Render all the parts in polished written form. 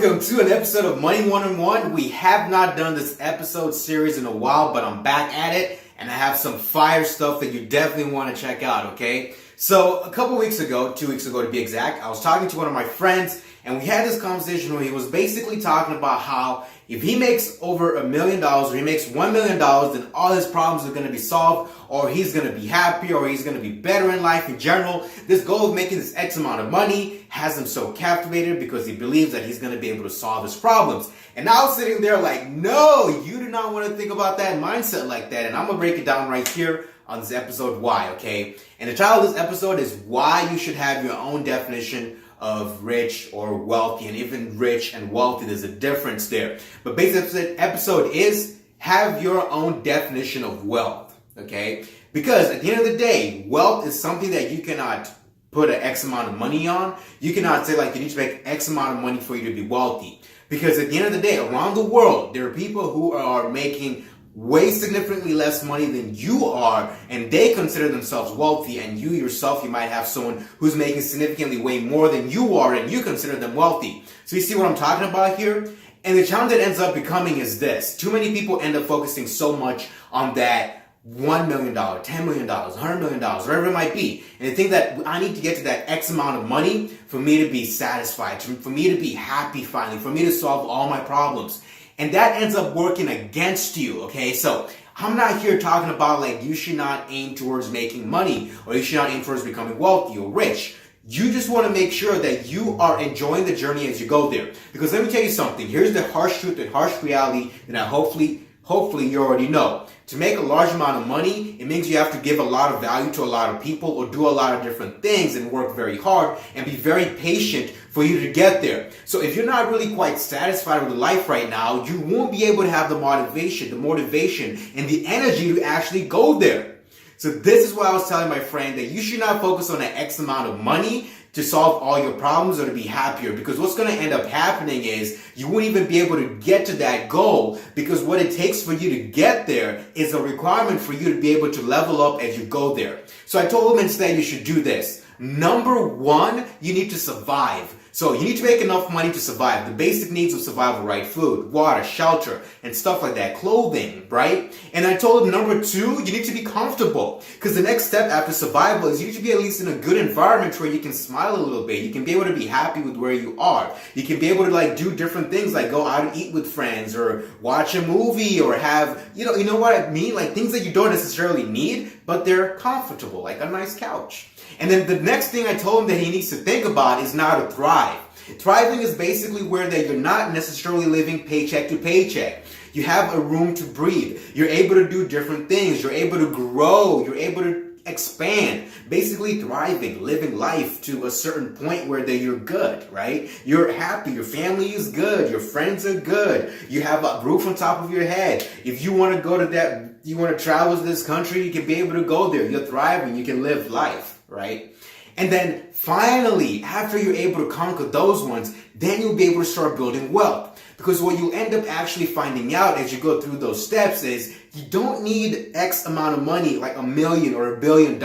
welcome to an episode of Money One-on-One. We have not done this episode series in a while, but I'm back at it, and I have some fire stuff that you definitely want to check out, okay? So, a couple weeks ago, 2 weeks ago to be exact, I was talking to one of my friends, and we had this conversation where he was basically talking about how if he makes over $1 million or he makes $1 million, then all his problems are going to be solved, or he's going to be happier, or he's going to be better in life in general. This goal of making this X amount of money has him so captivated because he believes that he's going to be able to solve his problems. And I was sitting there like, no, you do not want to think about that mindset like that. And I'm going to break it down right here on this episode, why, okay? And the title of this episode is why you should have your own definition of rich or wealthy. And even rich and wealthy, there's a difference there. But basically, the episode is have your own definition of wealth, okay? Because at the end of the day, wealth is something that you cannot put an X amount of money on. You cannot say like you need to make X amount of money for you to be wealthy. Because at the end of the day, around the world, there are people who are making way significantly less money than you are, and they consider themselves wealthy, and you yourself, you might have someone who's making significantly way more than you are, and you consider them wealthy. So you see what I'm talking about here? And the challenge that ends up becoming is this. Too many people end up focusing so much on that $1 million, $10 million, $100 million, whatever it might be. And they think that I need to get to that X amount of money for me to be satisfied, for me to be happy finally, for me to solve all my problems. And that ends up working against you, okay? So I'm not here talking about like you should not aim towards making money or you should not aim towards becoming wealthy or rich. You just want to make sure that you are enjoying the journey as you go there. Because let me tell you something. Here's the harsh truth and harsh reality that I hopefully you already know. To make a large amount of money, it means you have to give a lot of value to a lot of people or do a lot of different things and work very hard and be very patient for you to get there. So if you're not really quite satisfied with life right now, you won't be able to have the motivation and the energy to actually go there. So this is what I was telling my friend, that you should not focus on an X amount of money to solve all your problems or to be happier, because what's going to end up happening is you won't even be able to get to that goal, because what it takes for you to get there is a requirement for you to be able to level up as you go there. So I told him instead you should do this. Number one, you need to survive. So you need to make enough money to survive. The basic needs of survival, right? Food, water, shelter, and stuff like that. Clothing, right? And I told him number two, you need to be comfortable. Because the next step after survival is you need to be at least in a good environment where you can smile a little bit. You can be able to be happy with where you are. You can be able to like do different things like go out and eat with friends or watch a movie or have, you know what I mean? Like things that you don't necessarily need, but they're comfortable, like a nice couch. And then the next thing I told him that he needs to think about is now to thrive. Thriving is basically where that you're not necessarily living paycheck to paycheck. You have a room to breathe. You're able to do different things. You're able to grow. You're able to expand. Basically thriving, living life to a certain point where that you're good, right? You're happy. Your family is good. Your friends are good. You have a roof on top of your head. If you want to go to that, you want to travel to this country, you can be able to go there. You're thriving. You can live life. Right? And then finally, after you're able to conquer those ones, then you'll be able to start building wealth. Because what you end up actually finding out as you go through those steps is you don't need X amount of money, like $1 million or $1 billion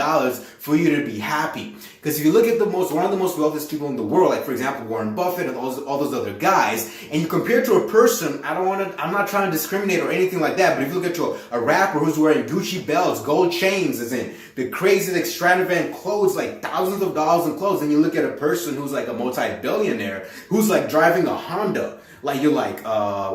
for you to be happy. Because if you look at one of the most wealthiest people in the world, like for example, Warren Buffett and all those other guys, and you compare to a person, I'm not trying to discriminate or anything like that, but if you look at a rapper who's wearing Gucci belts, gold chains, as in the crazy extravagant clothes, like thousands of dollars in clothes, and you look at a person who's like a multi-billionaire, who's like driving a Honda, like you're like,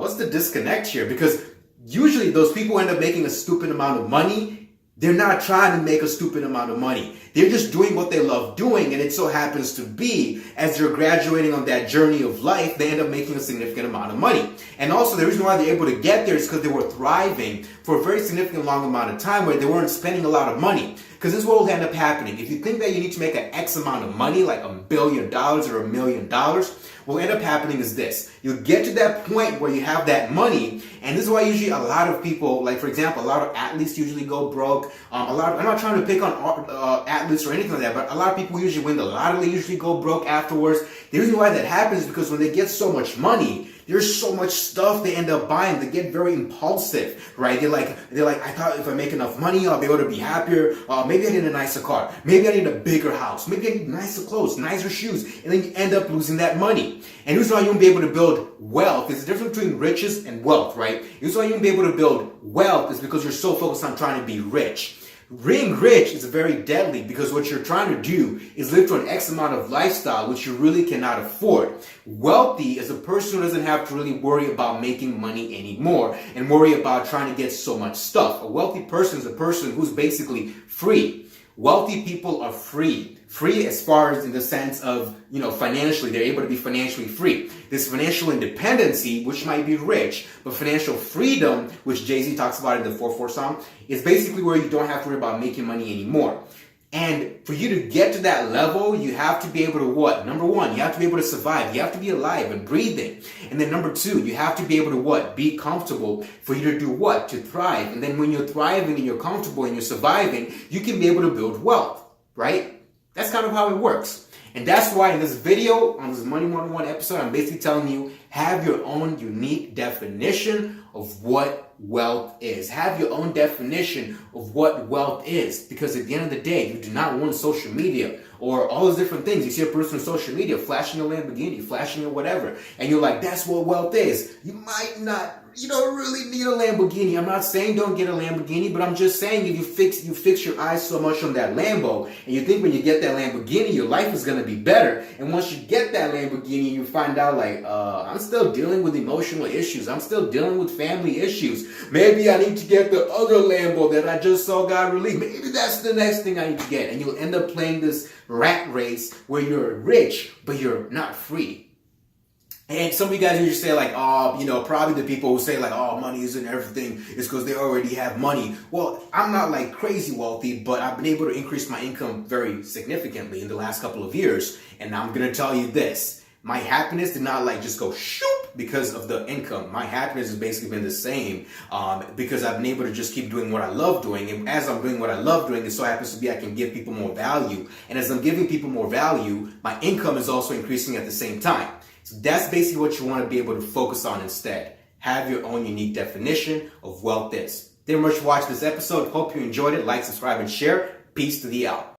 what's the disconnect here? Because usually those people end up making a stupid amount of money. They're not trying to make a stupid amount of money. They're just doing what they love doing, and it so happens to be, as they're graduating on that journey of life, they end up making a significant amount of money. And also, the reason why they're able to get there is because they were thriving for a very significant long amount of time where they weren't spending a lot of money. Because this is what will end up happening. If you think that you need to make an X amount of money, like $1 billion or $1 million, what will end up happening is this. You'll get to that point where you have that money, and this is why usually a lot of people, like for example, a lot of athletes usually go broke. I'm not trying to pick on athletes or anything like that, but a lot of people usually win the lottery, usually go broke afterwards. The reason why that happens is because when they get so much money, there's so much stuff they end up buying. They get very impulsive, right? They're like, I thought if I make enough money, I'll be able to be happier. Maybe I need a nicer car. Maybe I need a bigger house. Maybe I need nicer clothes, nicer shoes. And then you end up losing that money. And the reason why you won't be able to build wealth is the difference between riches and wealth, right? The reason why you won't be able to build wealth is because you're so focused on trying to be rich. Being rich is very deadly because what you're trying to do is live to an X amount of lifestyle which you really cannot afford. Wealthy is a person who doesn't have to really worry about making money anymore and worry about trying to get so much stuff. A wealthy person is a person who's basically free. Wealthy people are free. Free as far as in the sense of, financially, they're able to be financially free. This financial independency, which might be rich, but financial freedom, which Jay-Z talks about in the 4/4 song, is basically where you don't have to worry about making money anymore. And for you to get to that level, you have to be able to what? Number one, you have to be able to survive. You have to be alive and breathing. And then number two, you have to be able to what? Be comfortable for you to do what? To thrive. And then when you're thriving and you're comfortable and you're surviving, you can be able to build wealth, right? That's kind of how it works. And that's why in this video, on this Money 101 episode, I'm basically telling you, have your own unique definition of what wealth is. Have your own definition of what wealth is. Because at the end of the day, you do not want social media or all those different things. You see a person on social media flashing a Lamborghini, flashing a whatever, and you're like, that's what wealth is. You might not, you don't really need a Lamborghini. I'm not saying don't get a Lamborghini, but I'm just saying if you fix your eyes so much on that Lambo, and you think when you get that Lamborghini, your life is going to be better. And once you get that Lamborghini, you find out like, I'm still dealing with emotional issues. I'm still dealing with family issues. Maybe I need to get the other Lambo that I just saw got released. Maybe that's the next thing I need to get. And you'll end up playing this rat race where you're rich, but you're not free. And some of you guys usually say like, probably the people who say like, money isn't everything is because they already have money. Well, I'm not like crazy wealthy, but I've been able to increase my income very significantly in the last couple of years. And I'm going to tell you this. My happiness did not like just go shoop because of the income. My happiness has basically been the same because I've been able to just keep doing what I love doing. And as I'm doing what I love doing, it so happens to be I can give people more value. And as I'm giving people more value, my income is also increasing at the same time. So that's basically what you want to be able to focus on instead. Have your own unique definition of wealth is. Thank you very much for watching this episode. Hope you enjoyed it. Like, subscribe, and share. Peace to the out.